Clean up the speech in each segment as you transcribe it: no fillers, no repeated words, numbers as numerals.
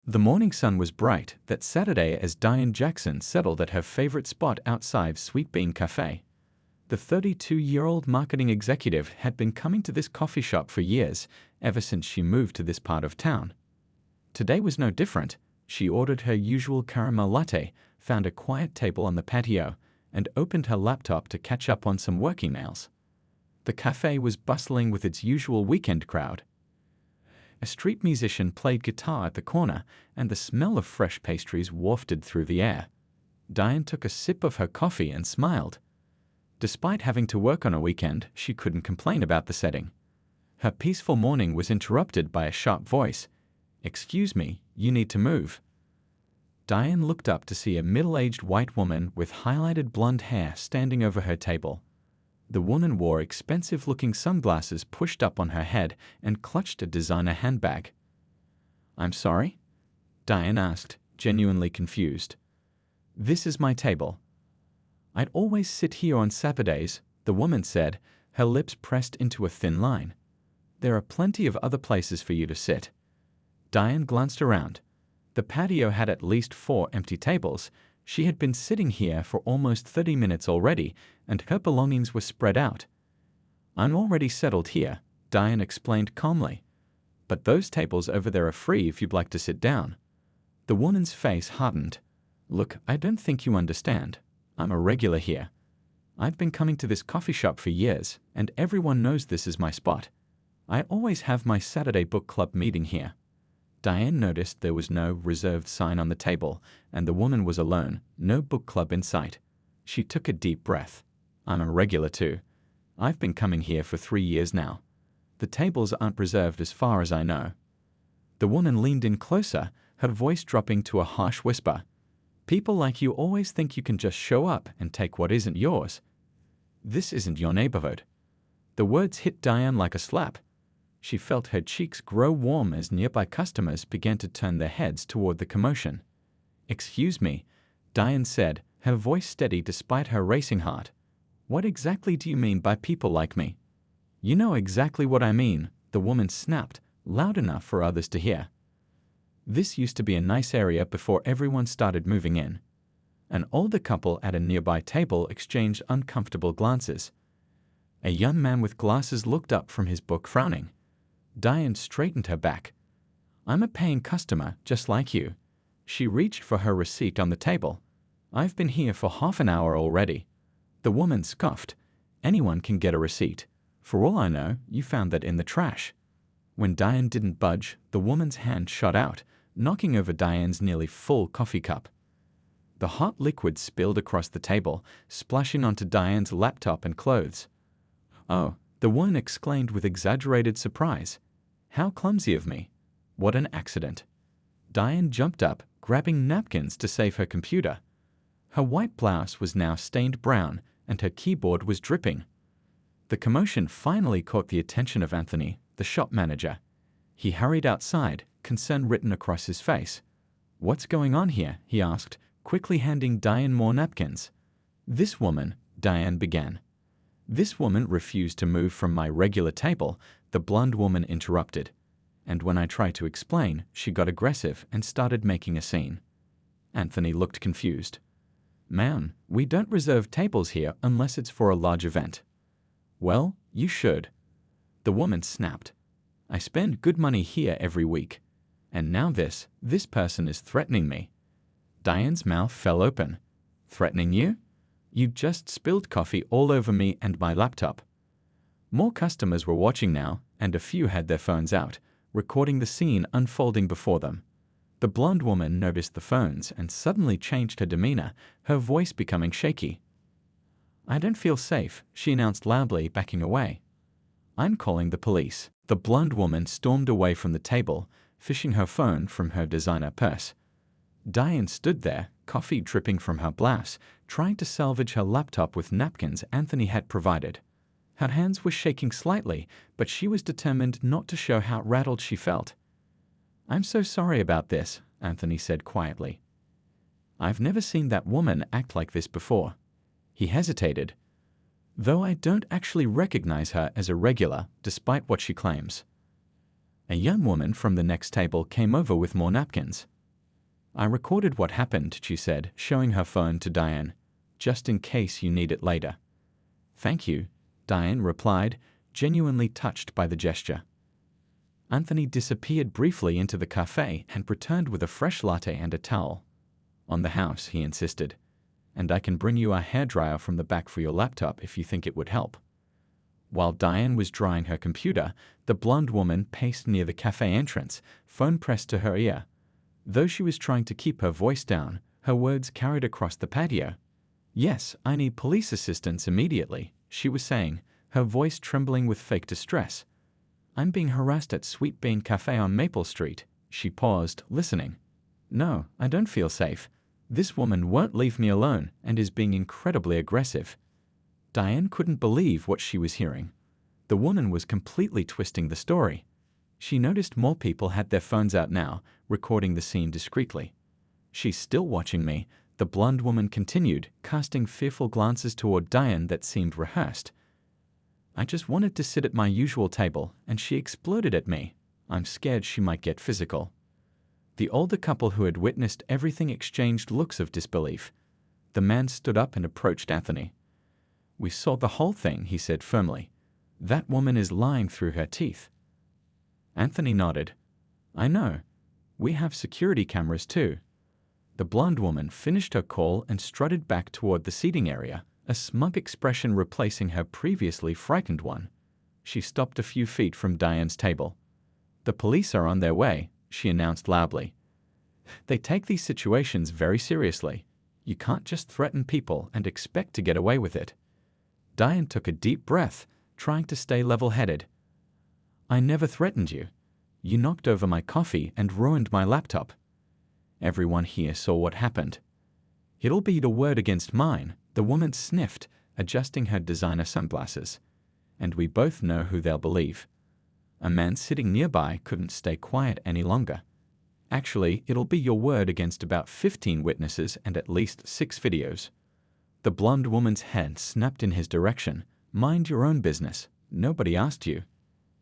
The morning sun was bright that Saturday as Diane Jackson settled at her favorite spot outside Sweet Bean Cafe. The 32-year-old marketing executive had been coming to this coffee shop for years, ever since she moved to this part of town. Today was no different. She ordered her usual caramel latte, found a quiet table on the patio, and opened her laptop to catch up on some work emails. The cafe was bustling with its usual weekend crowd. A street musician played guitar at the corner, and the smell of fresh pastries wafted through the air. Diane took a sip of her coffee and smiled. Despite having to work on a weekend, she couldn't complain about the setting. Her peaceful morning was interrupted by a sharp voice. "Excuse me, you need to move." Diane looked up to see a middle-aged white woman with highlighted blonde hair standing over her table. The woman wore expensive-looking sunglasses pushed up on her head and clutched a designer handbag. "I'm sorry?" Diane asked, genuinely confused. "This is my table." "I'd always sit here on Saturdays," the woman said, her lips pressed into a thin line. "There are plenty of other places for you to sit." Diane glanced around. The patio had at least 4 empty tables. She had been sitting here for almost 30 minutes already, and her belongings were spread out. "I'm already settled here," Diane explained calmly. "But those tables over there are free if you'd like to sit down." The woman's face hardened. "Look, I don't think you understand. I'm a regular here. I've been coming to this coffee shop for years, and everyone knows this is my spot. I always have my Saturday book club meeting here." Diane noticed there was no reserved sign on the table, and the woman was alone, no book club in sight. She took a deep breath. "I'm a regular too. I've been coming here for 3 years now. The tables aren't reserved as far as I know." The woman leaned in closer, her voice dropping to a harsh whisper. "People like you always think you can just show up and take what isn't yours. This isn't your neighborhood." The words hit Diane like a slap. She felt her cheeks grow warm as nearby customers began to turn their heads toward the commotion. "Excuse me," Diane said, her voice steady despite her racing heart. "What exactly do you mean by people like me?" "You know exactly what I mean," the woman snapped, loud enough for others to hear. This used to be a nice area before everyone started moving in. An older couple at a nearby table exchanged uncomfortable glances. A young man with glasses looked up from his book frowning. Diane straightened her back. "I'm a paying customer, just like you." She reached for her receipt on the table. "I've been here for half an hour already." The woman scoffed. "Anyone can get a receipt. For all I know, you found that in the trash." When Diane didn't budge, the woman's hand shot out, knocking over Diane's nearly full coffee cup. The hot liquid spilled across the table, splashing onto Diane's laptop and clothes. "Oh," the woman exclaimed with exaggerated surprise. "How clumsy of me. What an accident." Diane jumped up, grabbing napkins to save her computer. Her white blouse was now stained brown, and her keyboard was dripping. The commotion finally caught the attention of Anthony, the shop manager. He hurried outside, concern written across his face. "What's going on here?" he asked, quickly handing Diane more napkins. "This woman," Diane began. "This woman refused to move from my regular table," the blonde woman interrupted. "And when I tried to explain, she got aggressive and started making a scene." Anthony looked confused. "Ma'am, we don't reserve tables here unless it's for a large event." "Well, you should." The woman snapped. "I spend good money here every week. And now this person is threatening me." Diane's mouth fell open. "Threatening you? You just spilled coffee all over me and my laptop." More customers were watching now, and a few had their phones out, recording the scene unfolding before them. The blonde woman noticed the phones and suddenly changed her demeanor, her voice becoming shaky. "I don't feel safe," she announced loudly, backing away. "I'm calling the police." The blonde woman stormed away from the table, fishing her phone from her designer purse. Diane stood there, coffee dripping from her blouse, trying to salvage her laptop with napkins Anthony had provided. Her hands were shaking slightly, but she was determined not to show how rattled she felt. "I'm so sorry about this," Anthony said quietly. "I've never seen that woman act like this before." He hesitated. "Though I don't actually recognize her as a regular, despite what she claims." A young woman from the next table came over with more napkins. I recorded what happened, she said, showing her phone to Diane, just in case you need it later. Thank you, Diane replied, genuinely touched by the gesture. Anthony disappeared briefly into the cafe and returned with a fresh latte and a towel. On the house, he insisted, and I can bring you a hairdryer from the back for your laptop if you think it would help. While Diane was drying her computer, the blonde woman paced near the cafe entrance, phone pressed to her ear. Though she was trying to keep her voice down, her words carried across the patio. Yes, I need police assistance immediately, she was saying, her voice trembling with fake distress. I'm being harassed at Sweet Bean Cafe on Maple Street. She paused, listening. No, I don't feel safe. This woman won't leave me alone and is being incredibly aggressive. Diane couldn't believe what she was hearing. The woman was completely twisting the story. She noticed more people had their phones out now, recording the scene discreetly. She's still watching me, the blonde woman continued, casting fearful glances toward Diane that seemed rehearsed. I just wanted to sit at my usual table, and she exploded at me. I'm scared she might get physical. The older couple who had witnessed everything exchanged looks of disbelief. The man stood up and approached Anthony. We saw the whole thing, he said firmly. That woman is lying through her teeth. Anthony nodded. I know. We have security cameras too. The blonde woman finished her call and strutted back toward the seating area, a smug expression replacing her previously frightened one. She stopped a few feet from Diane's table. The police are on their way, she announced loudly. They take these situations very seriously. You can't just threaten people and expect to get away with it. Diane took a deep breath, trying to stay level-headed. I never threatened you. You knocked over my coffee and ruined my laptop. Everyone here saw what happened. It'll be your word against mine, the woman sniffed, adjusting her designer sunglasses. And we both know who they'll believe. A man sitting nearby couldn't stay quiet any longer. Actually, it'll be your word against about 15 witnesses and at least 6 videos. The blonde woman's head snapped in his direction. Mind your own business. Nobody asked you.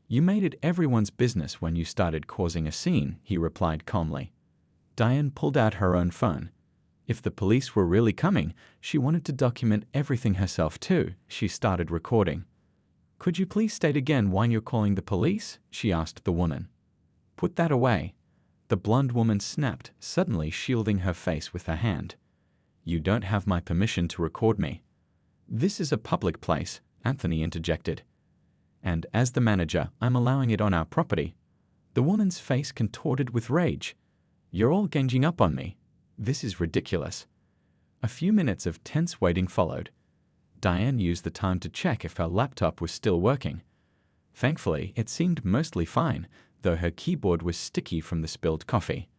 You made it everyone's business when you started causing a scene, he replied calmly. Diane pulled out her own phone. If the police were really coming, she wanted to document everything herself too. She started recording. Could you please state again why you're calling the police? She asked the woman. Put that away. The blonde woman snapped, suddenly shielding her face with her hand. You don't have my permission to record me. This is a public place, Anthony interjected. And as the manager, I'm allowing it on our property. The woman's face contorted with rage. You're all ganging up on me. This is ridiculous. A few minutes of tense waiting followed. Diane used the time to check if her laptop was still working. Thankfully, it seemed mostly fine, though her keyboard was sticky from the spilled coffee.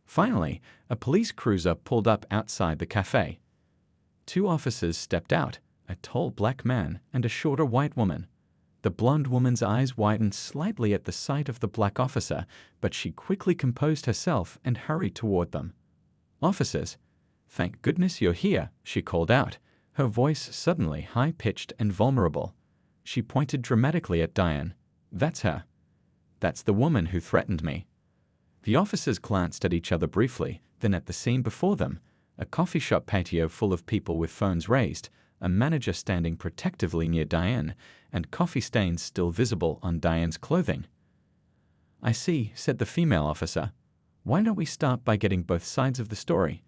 Finally, a police cruiser pulled up outside the cafe. 2 officers stepped out, a tall black man and a shorter white woman. The blonde woman's eyes widened slightly at the sight of the black officer, but she quickly composed herself and hurried toward them. Officers, thank goodness you're here, she called out, her voice suddenly high-pitched and vulnerable. She pointed dramatically at Diane. That's her. That's the woman who threatened me. The officers glanced at each other briefly, then at the scene before them, a coffee shop patio full of people with phones raised, a manager standing protectively near Diane, and coffee stains still visible on Diane's clothing. I see, said the female officer. Why don't we start by getting both sides of the story?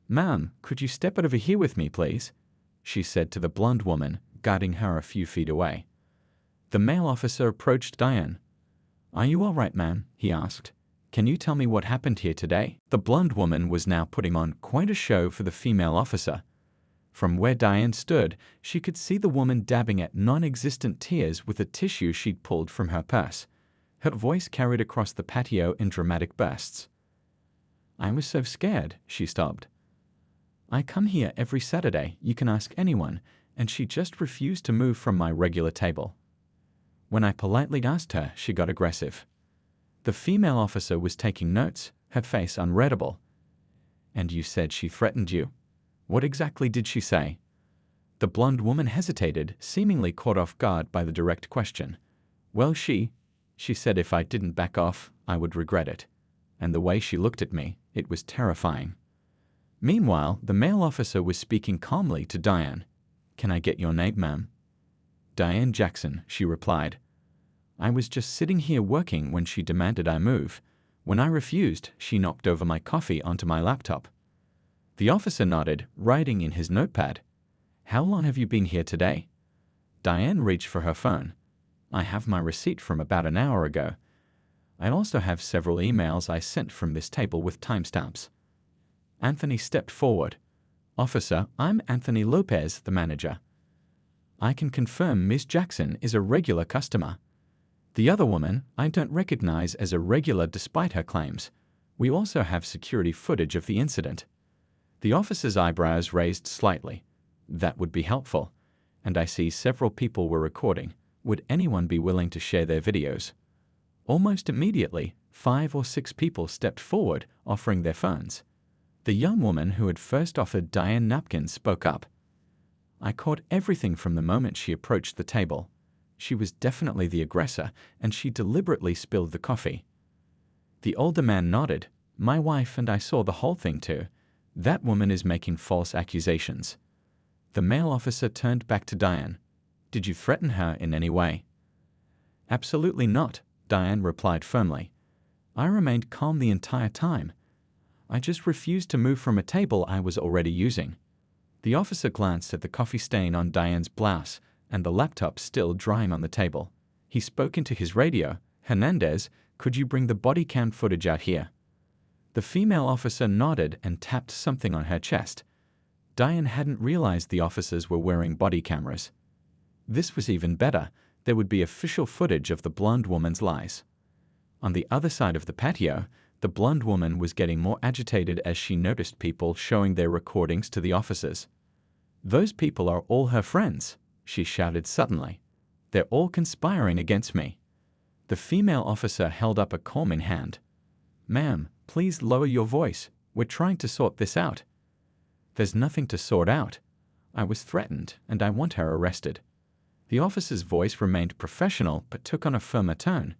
Ma'am, could you step over here with me, please? She said to the blonde woman, guiding her a few feet away. The male officer approached Diane. Are you all right, ma'am? He asked. Can you tell me what happened here today? The blonde woman was now putting on quite a show for the female officer. From where Diane stood, she could see the woman dabbing at non-existent tears with a tissue she'd pulled from her purse. Her voice carried across the patio in dramatic bursts. I was so scared, she sobbed. I come here every Saturday, you can ask anyone, and she just refused to move from my regular table. When I politely asked her, she got aggressive. The female officer was taking notes, her face unreadable. And you said she threatened you? What exactly did she say? The blonde woman hesitated, seemingly caught off guard by the direct question. Well, she said if I didn't back off, I would regret it. And the way she looked at me, It was terrifying. Meanwhile, the male officer was speaking calmly to Diane. "Can I get your name, ma'am?" "Diane Jackson," she replied. "I was just sitting here working when she demanded I move. When I refused, she knocked over my coffee onto my laptop." The officer nodded, writing in his notepad. "How long have you been here today?" Diane reached for her phone. "I have my receipt from about an hour ago. I also have several emails I sent from this table with timestamps." Anthony stepped forward. "Officer, I'm Anthony Lopez, the manager. I can confirm Ms. Jackson is a regular customer. The other woman I don't recognize as a regular despite her claims. We also have security footage of the incident." The officer's eyebrows raised slightly. "That would be helpful. And I see several people were recording. Would anyone be willing to share their videos?" Almost immediately, 5 or 6 people stepped forward, offering their phones. The young woman who had first offered Diane napkins spoke up. "I caught everything from the moment she approached the table. She was definitely the aggressor, and she deliberately spilled the coffee." The older man nodded. "My wife and I saw the whole thing too. That woman is making false accusations." The male officer turned back to Diane. "Did you threaten her in any way?" "Absolutely not," Diane replied firmly. "I remained calm the entire time. I just refused to move from a table I was already using." The officer glanced at the coffee stain on Diane's blouse and the laptop still drying on the table. He spoke into his radio. "Hernandez, could you bring the body cam footage out here?" The female officer nodded and tapped something on her chest. Diane hadn't realized the officers were wearing body cameras. This was even better. There would be official footage of the blonde woman's lies. On the other side of the patio, the blonde woman was getting more agitated as she noticed people showing their recordings to the officers. "Those people are all her friends," she shouted suddenly. "They're all conspiring against me." The female officer held up a calming hand. "Ma'am, please lower your voice. We're trying to sort this out." "There's nothing to sort out. I was threatened, and I want her arrested." The officer's voice remained professional but took on a firmer tone.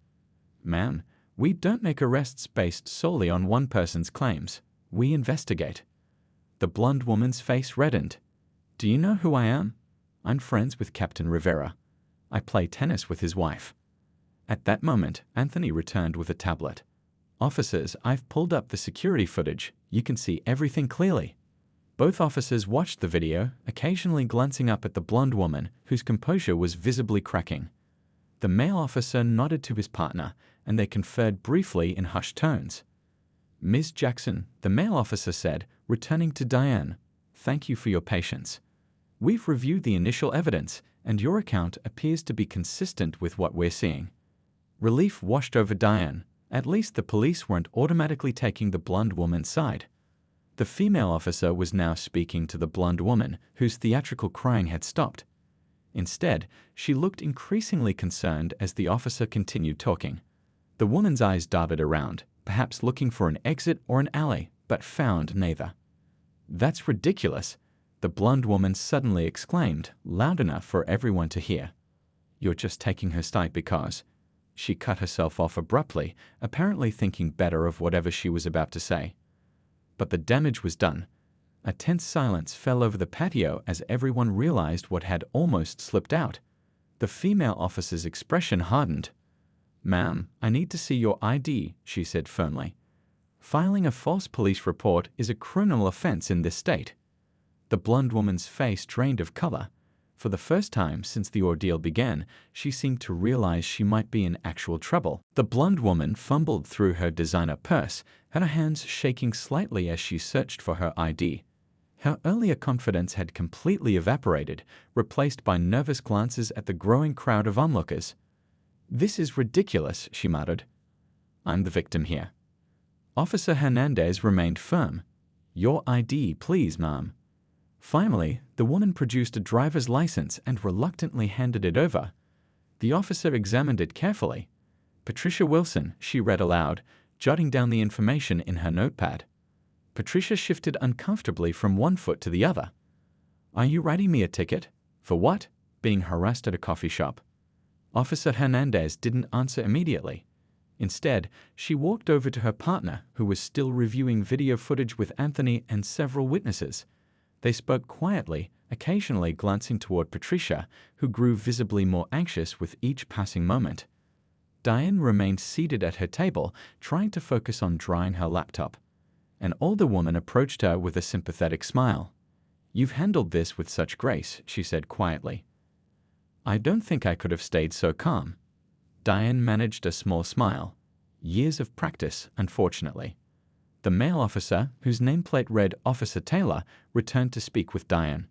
"Ma'am, we don't make arrests based solely on one person's claims. We investigate." The blonde woman's face reddened. "Do you know who I am? I'm friends with Captain Rivera. I play tennis with his wife." At that moment, Anthony returned with a tablet. "Officers, I've pulled up the security footage. You can see everything clearly." Both officers watched the video, occasionally glancing up at the blonde woman, whose composure was visibly cracking. The male officer nodded to his partner, and they conferred briefly in hushed tones. "Ms. Jackson," the male officer said, returning to Diane, "thank you for your patience. We've reviewed the initial evidence, and your account appears to be consistent with what we're seeing." Relief washed over Diane. At least the police weren't automatically taking the blonde woman's side. The female officer was now speaking to the blonde woman, whose theatrical crying had stopped. Instead, she looked increasingly concerned as the officer continued talking. The woman's eyes darted around, perhaps looking for an exit or an alley, but found neither. "That's ridiculous," the blonde woman suddenly exclaimed, loud enough for everyone to hear. "You're just taking her side because—" She cut herself off abruptly, apparently thinking better of whatever she was about to say. But the damage was done. A tense silence fell over the patio as everyone realized what had almost slipped out. The female officer's expression hardened. "Ma'am, I need to see your ID," she said firmly. "Filing a false police report is a criminal offense in this state." The blonde woman's face drained of color. For the first time since the ordeal began, she seemed to realize she might be in actual trouble. The blonde woman fumbled through her designer purse, her hands shaking slightly as she searched for her ID. Her earlier confidence had completely evaporated, replaced by nervous glances at the growing crowd of onlookers. "This is ridiculous," she muttered. "I'm the victim here." Officer Hernandez remained firm. "Your ID, please, ma'am." Finally, the woman produced a driver's license and reluctantly handed it over. The officer examined it carefully. "Patricia Wilson," she read aloud, jotting down the information in her notepad. Patricia shifted uncomfortably from one foot to the other. "Are you writing me a ticket? For what?" "Being harassed at a coffee shop." Officer Hernandez didn't answer immediately. Instead, she walked over to her partner, who was still reviewing video footage with Anthony and several witnesses. They spoke quietly, occasionally glancing toward Patricia, who grew visibly more anxious with each passing moment. Diane remained seated at her table, trying to focus on drying her laptop. An older woman approached her with a sympathetic smile. "You've handled this with such grace," she said quietly. "I don't think I could have stayed so calm." Diane managed a small smile. Years of practice, unfortunately. The male officer, whose nameplate read Officer Taylor, returned to speak with Diane.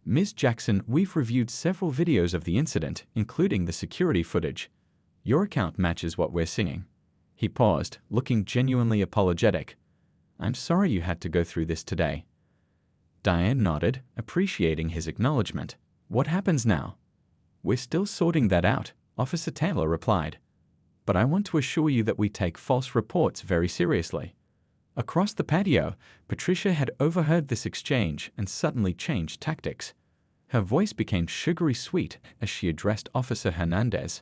"Ms. Jackson, we've reviewed several videos of the incident, including the security footage. Your account matches what we're seeing." He paused, looking genuinely apologetic. "I'm sorry you had to go through this today." Diane nodded, appreciating his acknowledgement. "What happens now?" "We're still sorting that out," Officer Taylor replied. "But I want to assure you that we take false reports very seriously." Across the patio, Patricia had overheard this exchange and suddenly changed tactics. Her voice became sugary sweet as she addressed Officer Hernandez.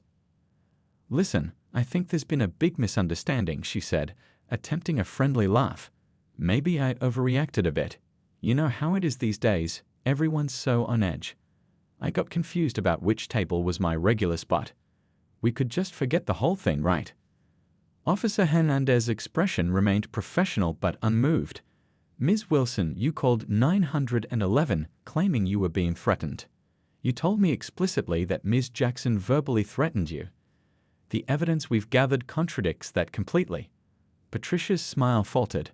"Listen, I think there's been a big misunderstanding," she said, attempting a friendly laugh. "Maybe I overreacted a bit. You know how it is these days, everyone's so on edge. I got confused about which table was my regular spot. We could just forget the whole thing, right?" Officer Hernandez's expression remained professional but unmoved. "Ms. Wilson, you called 911, claiming you were being threatened. You told me explicitly that Ms. Jackson verbally threatened you. The evidence we've gathered contradicts that completely." Patricia's smile faltered.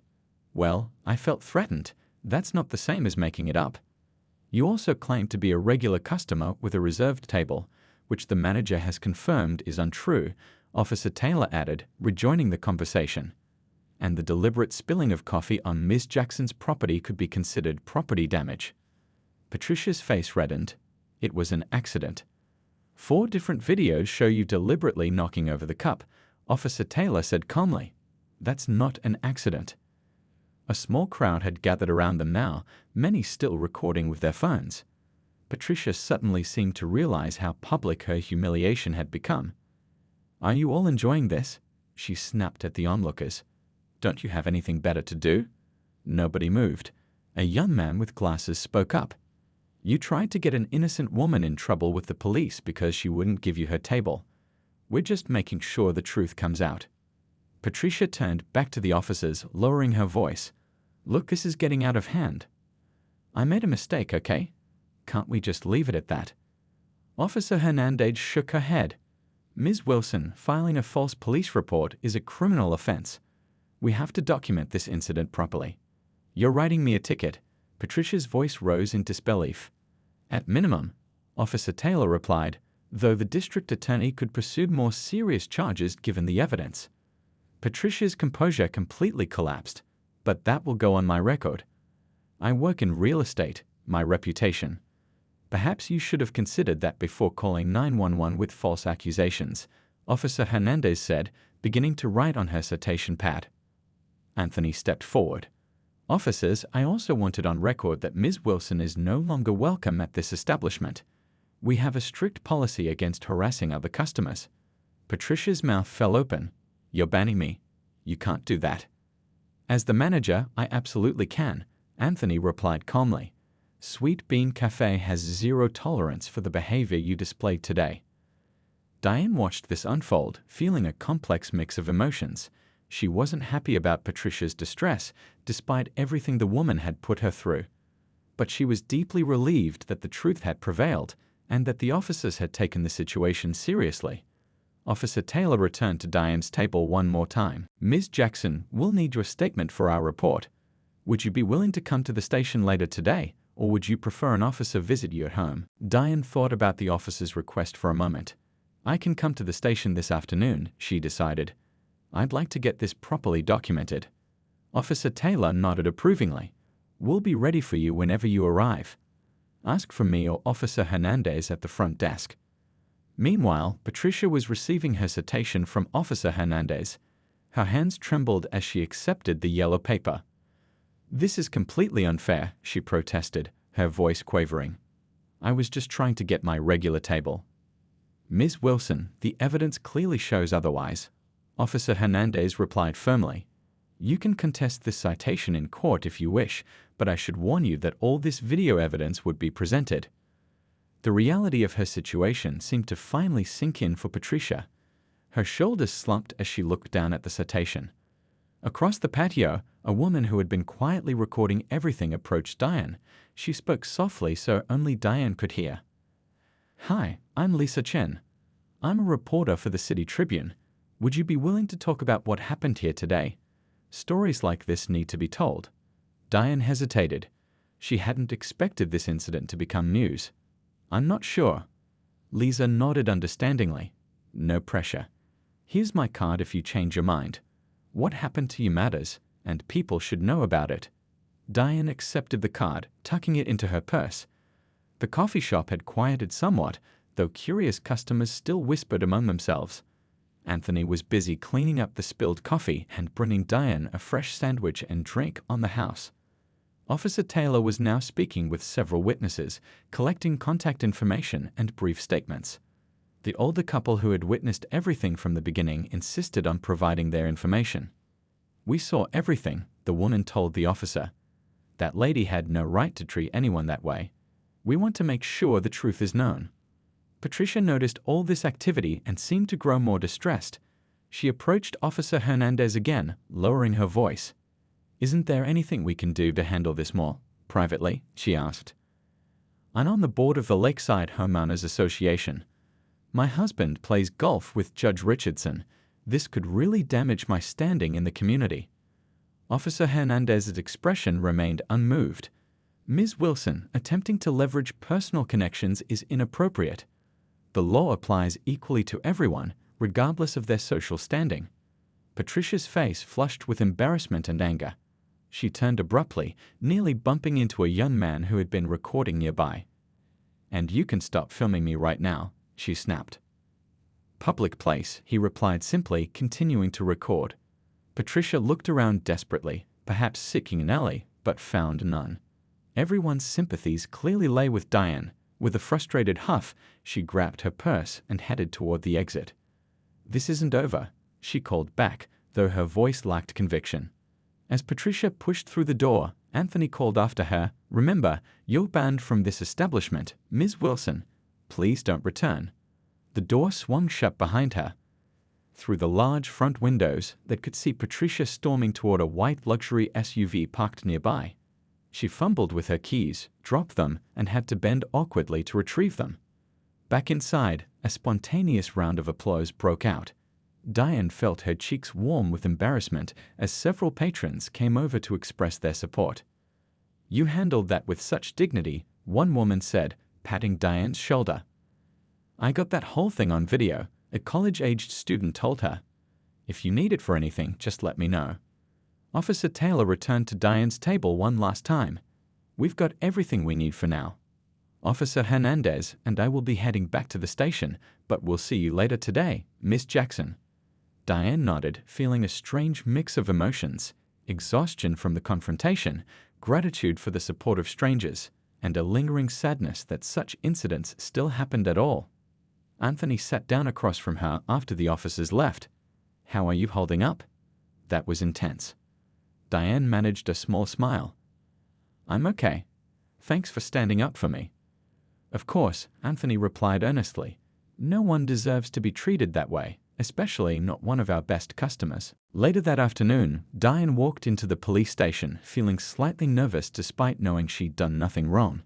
"Well, I felt threatened. That's not the same as making it up. You also claimed to be a regular customer with a reserved table, which the manager has confirmed is untrue," Officer Taylor added, rejoining the conversation. "And the deliberate spilling of coffee on Ms. Jackson's property could be considered property damage." Patricia's face reddened. "It was an accident." "4 different videos show you deliberately knocking over the cup," Officer Taylor said calmly. "That's not an accident." A small crowd had gathered around them now, many still recording with their phones. Patricia suddenly seemed to realize how public her humiliation had become. "Are you all enjoying this?" she snapped at the onlookers. "Don't you have anything better to do?" Nobody moved. A young man with glasses spoke up. "You tried to get an innocent woman in trouble with the police because she wouldn't give you her table. We're just making sure the truth comes out." Patricia turned back to the officers, lowering her voice. "Look, this is getting out of hand. I made a mistake, okay? Can't we just leave it at that?" Officer Hernandez shook her head. "Ms. Wilson, filing a false police report is a criminal offense. We have to document this incident properly. You're writing me a ticket." Patricia's voice rose in disbelief. "At minimum," Officer Taylor replied, though the district attorney could pursue more serious charges given the evidence. Patricia's composure completely collapsed. "But that will go on my record. I work in real estate, my reputation. Perhaps you should have considered that before calling 911 with false accusations," Officer Hernandez said, beginning to write on her citation pad. Anthony stepped forward. "Officers, I also wanted on record that Ms. Wilson is no longer welcome at this establishment. We have a strict policy against harassing other customers." Patricia's mouth fell open. "You're banning me. You can't do that." "As the manager, I absolutely can," Anthony replied calmly. "Sweet Bean Cafe has zero tolerance for the behavior you displayed today." Diane watched this unfold, feeling a complex mix of emotions. She wasn't happy about Patricia's distress, despite everything the woman had put her through. But she was deeply relieved that the truth had prevailed, and that the officers had taken the situation seriously. Officer Taylor returned to Diane's table one more time. "Ms. Jackson, we'll need your statement for our report. Would you be willing to come to the station later today, or would you prefer an officer visit you at home?" Diane thought about the officer's request for a moment. "I can come to the station this afternoon," she decided. "I'd like to get this properly documented." Officer Taylor nodded approvingly. "We'll be ready for you whenever you arrive. Ask for me or Officer Hernandez at the front desk." Meanwhile, Patricia was receiving her citation from Officer Hernandez. Her hands trembled as she accepted the yellow paper. "This is completely unfair," she protested, her voice quavering. "I was just trying to get my regular table." "Ms. Wilson, the evidence clearly shows otherwise," Officer Hernandez replied firmly. You can contest this citation in court if you wish, but I should warn you that all this video evidence would be presented. The reality of her situation seemed to finally sink in for Patricia. Her shoulders slumped as she looked down at the citation. Across the patio, a woman who had been quietly recording everything approached Diane. She spoke softly so only Diane could hear. Hi, I'm Lisa Chen. I'm a reporter for the City Tribune. Would you be willing to talk about what happened here today? Stories like this need to be told. Diane hesitated. She hadn't expected this incident to become news. I'm not sure. Lisa nodded understandingly. No pressure. Here's my card if you change your mind. What happened to you matters, and people should know about it. Diane accepted the card, tucking it into her purse. The coffee shop had quieted somewhat, though curious customers still whispered among themselves. Anthony was busy cleaning up the spilled coffee and bringing Diane a fresh sandwich and drink on the house. Officer Taylor was now speaking with several witnesses, collecting contact information and brief statements. The older couple who had witnessed everything from the beginning insisted on providing their information. We saw everything, the woman told the officer. That lady had no right to treat anyone that way. We want to make sure the truth is known. Patricia noticed all this activity and seemed to grow more distressed. She approached Officer Hernandez again, lowering her voice. Isn't there anything we can do to handle this more privately? She asked. I'm on the board of the Lakeside Homeowners Association. My husband plays golf with Judge Richardson. This could really damage my standing in the community. Officer Hernandez's expression remained unmoved. Ms. Wilson, attempting to leverage personal connections is inappropriate. The law applies equally to everyone, regardless of their social standing. Patricia's face flushed with embarrassment and anger. She turned abruptly, nearly bumping into a young man who had been recording nearby. And you can stop filming me right now, she snapped. Public place, he replied simply, continuing to record. Patricia looked around desperately, perhaps seeking an ally, but found none. Everyone's sympathies clearly lay with Diane. With a frustrated huff, she grabbed her purse and headed toward the exit. This isn't over, she called back, though her voice lacked conviction. As Patricia pushed through the door, Anthony called after her, Remember, you're banned from this establishment, Ms. Wilson. Please don't return. The door swung shut behind her. Through the large front windows that could see Patricia storming toward a white luxury SUV parked nearby. She fumbled with her keys, dropped them, and had to bend awkwardly to retrieve them. Back inside, a spontaneous round of applause broke out. Diane felt her cheeks warm with embarrassment as several patrons came over to express their support. You handled that with such dignity, one woman said, patting Diane's shoulder. I got that whole thing on video, a college-aged student told her. If you need it for anything, just let me know. Officer Taylor returned to Diane's table one last time. We've got everything we need for now. Officer Hernandez and I will be heading back to the station, but we'll see you later today, Miss Jackson. Diane nodded, feeling a strange mix of emotions, exhaustion from the confrontation, gratitude for the support of strangers, and a lingering sadness that such incidents still happened at all. Anthony sat down across from her after the officers left. How are you holding up? That was intense. Diane managed a small smile. I'm okay. Thanks for standing up for me. Of course, Anthony replied earnestly. No one deserves to be treated that way, especially not one of our best customers. Later that afternoon, Diane walked into the police station, feeling slightly nervous despite knowing she'd done nothing wrong.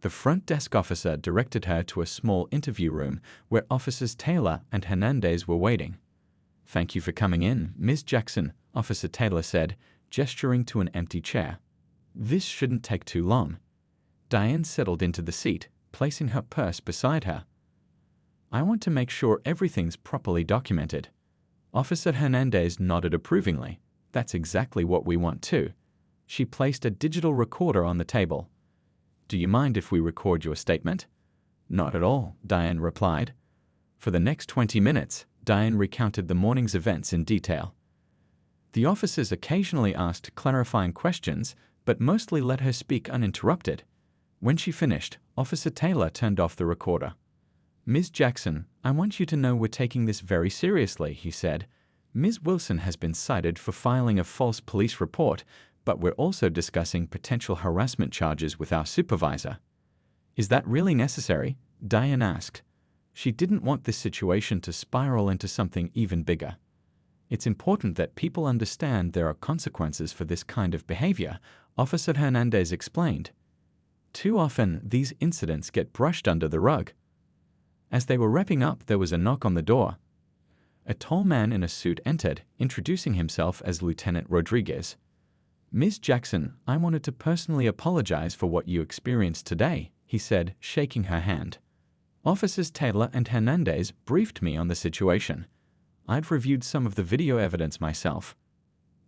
The front desk officer directed her to a small interview room where Officers Taylor and Hernandez were waiting. Thank you for coming in, Ms. Jackson, Officer Taylor said, gesturing to an empty chair. This shouldn't take too long. Diane settled into the seat, placing her purse beside her. I want to make sure everything's properly documented. Officer Hernandez nodded approvingly. That's exactly what we want too. She placed a digital recorder on the table. Do you mind if we record your statement? Not at all, Diane replied. For the next 20 minutes, Diane recounted the morning's events in detail. The officers occasionally asked clarifying questions, but mostly let her speak uninterrupted. When she finished, Officer Taylor turned off the recorder. Ms. Jackson, I want you to know we're taking this very seriously, he said. Ms. Wilson has been cited for filing a false police report, but we're also discussing potential harassment charges with our supervisor. Is that really necessary? Diane asked. She didn't want this situation to spiral into something even bigger. It's important that people understand there are consequences for this kind of behavior, Officer Hernandez explained. Too often, these incidents get brushed under the rug. As they were wrapping up, there was a knock on the door. A tall man in a suit entered, introducing himself as Lieutenant Rodriguez. Ms. Jackson, I wanted to personally apologize for what you experienced today, he said, shaking her hand. Officers Taylor and Hernandez briefed me on the situation. I'd reviewed some of the video evidence myself.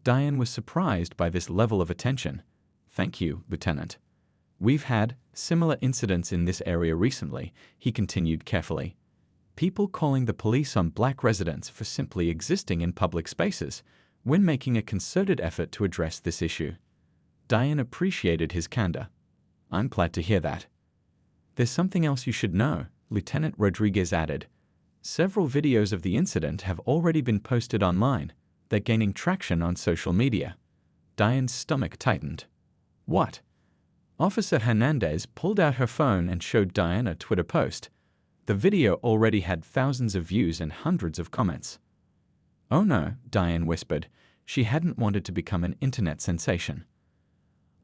Diane was surprised by this level of attention. Thank you, Lieutenant. We've had similar incidents in this area recently, he continued carefully. People calling the police on black residents for simply existing in public spaces, when making a concerted effort to address this issue. Diane appreciated his candor. I'm glad to hear that. There's something else you should know, Lieutenant Rodriguez added. Several videos of the incident have already been posted online. They're gaining traction on social media. Diane's stomach tightened. What? Officer Hernandez pulled out her phone and showed Diane a Twitter post. The video already had thousands of views and hundreds of comments. Oh no, Diane whispered. She hadn't wanted to become an internet sensation.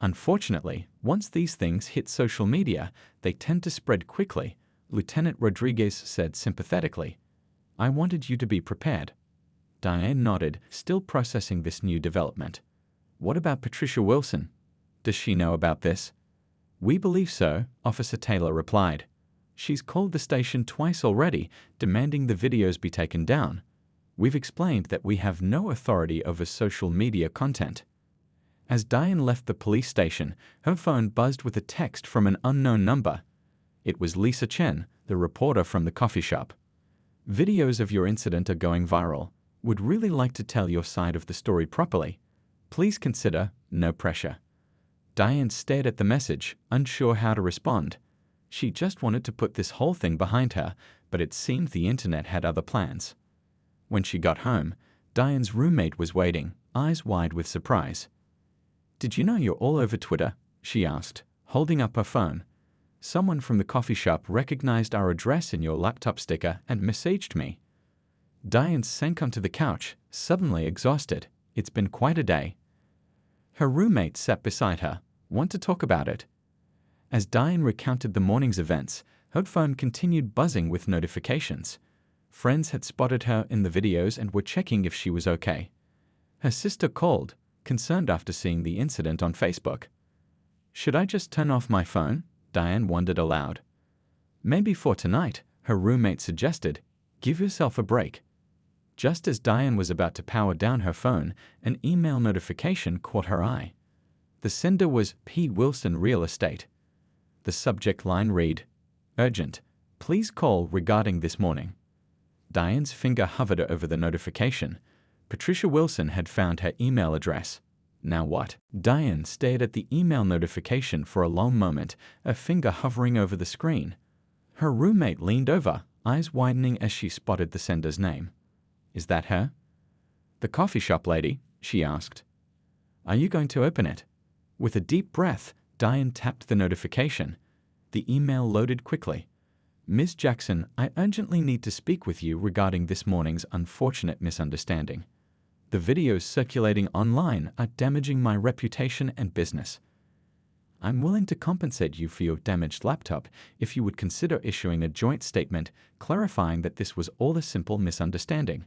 Unfortunately, once these things hit social media, they tend to spread quickly, Lieutenant Rodriguez said sympathetically. I wanted you to be prepared. Diane nodded, still processing this new development. What about Patricia Wilson? Does she know about this? We believe so, Officer Taylor replied. She's called the station twice already, demanding the videos be taken down. We've explained that we have no authority over social media content. As Diane left the police station, her phone buzzed with a text from an unknown number. It was Lisa Chen, the reporter from the coffee shop. Videos of your incident are going viral. Would really like to tell your side of the story properly. Please consider, no pressure. Diane stared at the message, unsure how to respond. She just wanted to put this whole thing behind her, but it seemed the internet had other plans. When she got home, Diane's roommate was waiting, eyes wide with surprise. Did you know you're all over Twitter? She asked, holding up her phone. Someone from the coffee shop recognized our address in your laptop sticker and messaged me. Diane sank onto the couch, suddenly exhausted. It's been quite a day. Her roommate sat beside her. Want to talk about it? As Diane recounted the morning's events, her phone continued buzzing with notifications. Friends had spotted her in the videos and were checking if she was okay. Her sister called, concerned after seeing the incident on Facebook. Should I just turn off my phone? Diane wondered aloud. Maybe for tonight, her roommate suggested. Give yourself a break. Just as Diane was about to power down her phone, an email notification caught her eye. The sender was P. Wilson Real Estate. The subject line read, Urgent. Please call regarding this morning. Diane's finger hovered over the notification. Patricia Wilson had found her email address. Now what? Diane stared at the email notification for a long moment, a finger hovering over the screen. Her roommate leaned over, eyes widening as she spotted the sender's name. Is that her? The coffee shop lady, she asked. Are you going to open it? With a deep breath, Diane tapped the notification. The email loaded quickly. Ms. Jackson, I urgently need to speak with you regarding this morning's unfortunate misunderstanding. The videos circulating online are damaging my reputation and business. I'm willing to compensate you for your damaged laptop if you would consider issuing a joint statement clarifying that this was all a simple misunderstanding.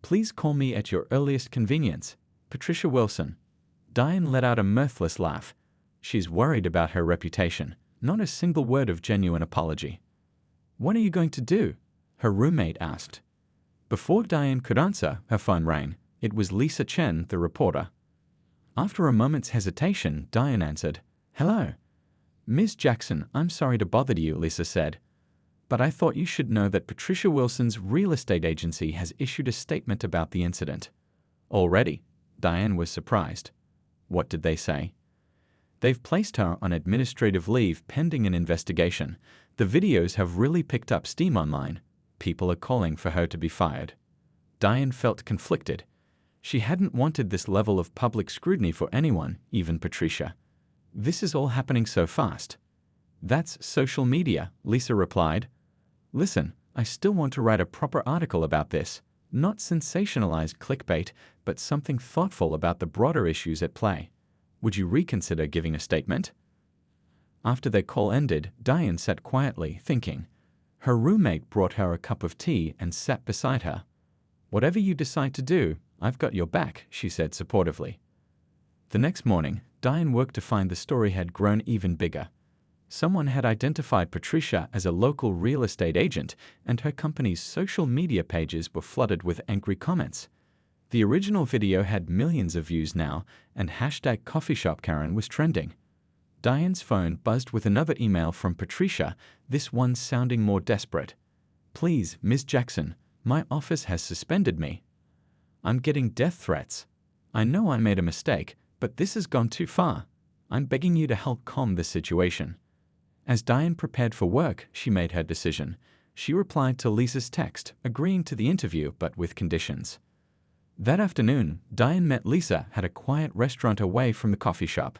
Please call me at your earliest convenience. Patricia Wilson. Diane let out a mirthless laugh. She's worried about her reputation, not a single word of genuine apology. What are you going to do? Her roommate asked. Before Diane could answer, her phone rang. It was Lisa Chen, the reporter. After a moment's hesitation, Diane answered, Hello. Ms. Jackson, I'm sorry to bother you, Lisa said. But I thought you should know that Patricia Wilson's real estate agency has issued a statement about the incident. Already? Diane was surprised. What did they say? They've placed her on administrative leave pending an investigation. The videos have really picked up steam online. People are calling for her to be fired. Diane felt conflicted. She hadn't wanted this level of public scrutiny for anyone, even Patricia. This is all happening so fast. That's social media, Lisa replied. Listen, I still want to write a proper article about this, not sensationalized clickbait, but something thoughtful about the broader issues at play. Would you reconsider giving a statement? After their call ended, Diane sat quietly, thinking. Her roommate brought her a cup of tea and sat beside her. Whatever you decide to do, I've got your back, she said supportively. The next morning, Diane worked to find the story had grown even bigger. Someone had identified Patricia as a local real estate agent, and her company's social media pages were flooded with angry comments. The original video had millions of views now, and #CoffeeShopKaren was trending. Diane's phone buzzed with another email from Patricia, this one sounding more desperate. Please, Ms. Jackson, my office has suspended me. I'm getting death threats. I know I made a mistake, but this has gone too far. I'm begging you to help calm this situation. As Diane prepared for work, she made her decision. She replied to Lisa's text, agreeing to the interview but with conditions. That afternoon, Diane met Lisa at a quiet restaurant away from the coffee shop.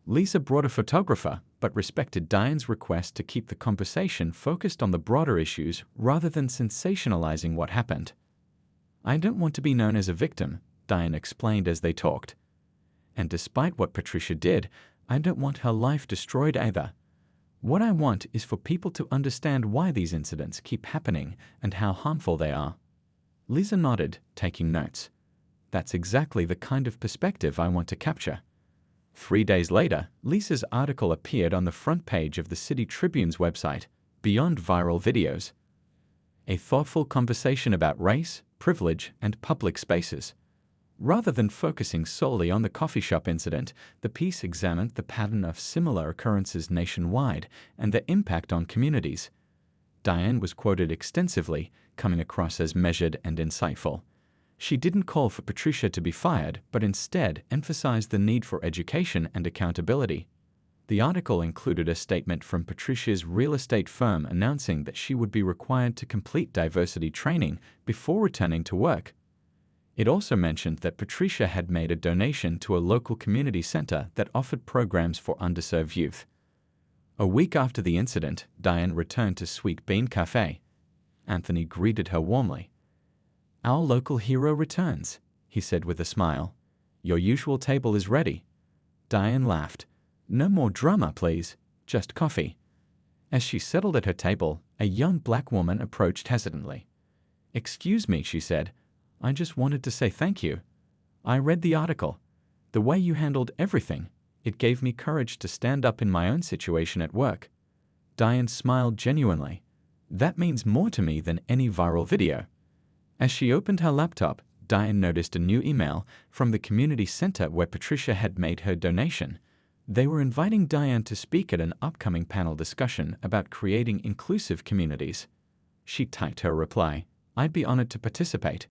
Lisa brought a photographer, but respected Diane's request to keep the conversation focused on the broader issues rather than sensationalizing what happened. I don't want to be known as a victim, Diane explained as they talked. And despite what Patricia did, I don't want her life destroyed either. What I want is for people to understand why these incidents keep happening and how harmful they are. Lisa nodded, taking notes. That's exactly the kind of perspective I want to capture. 3 days later, Lisa's article appeared on the front page of the City Tribune's website, Beyond Viral Videos. A thoughtful conversation about race, privilege, and public spaces. Rather than focusing solely on the coffee shop incident, the piece examined the pattern of similar occurrences nationwide and their impact on communities. Diane was quoted extensively, coming across as measured and insightful. She didn't call for Patricia to be fired, but instead emphasized the need for education and accountability. The article included a statement from Patricia's real estate firm announcing that she would be required to complete diversity training before returning to work. It also mentioned that Patricia had made a donation to a local community center that offered programs for underserved youth. A week after the incident, Diane returned to Sweet Bean Cafe. Anthony greeted her warmly. Our local hero returns, he said with a smile. Your usual table is ready. Diane laughed. No more drama, please. Just coffee. As she settled at her table, a young black woman approached hesitantly. Excuse me, she said. I just wanted to say thank you. I read the article. The way you handled everything, it gave me courage to stand up in my own situation at work. Diane smiled genuinely. That means more to me than any viral video. As she opened her laptop, Diane noticed a new email from the community center where Patricia had made her donation. They were inviting Diane to speak at an upcoming panel discussion about creating inclusive communities. She typed her reply, I'd be honored to participate.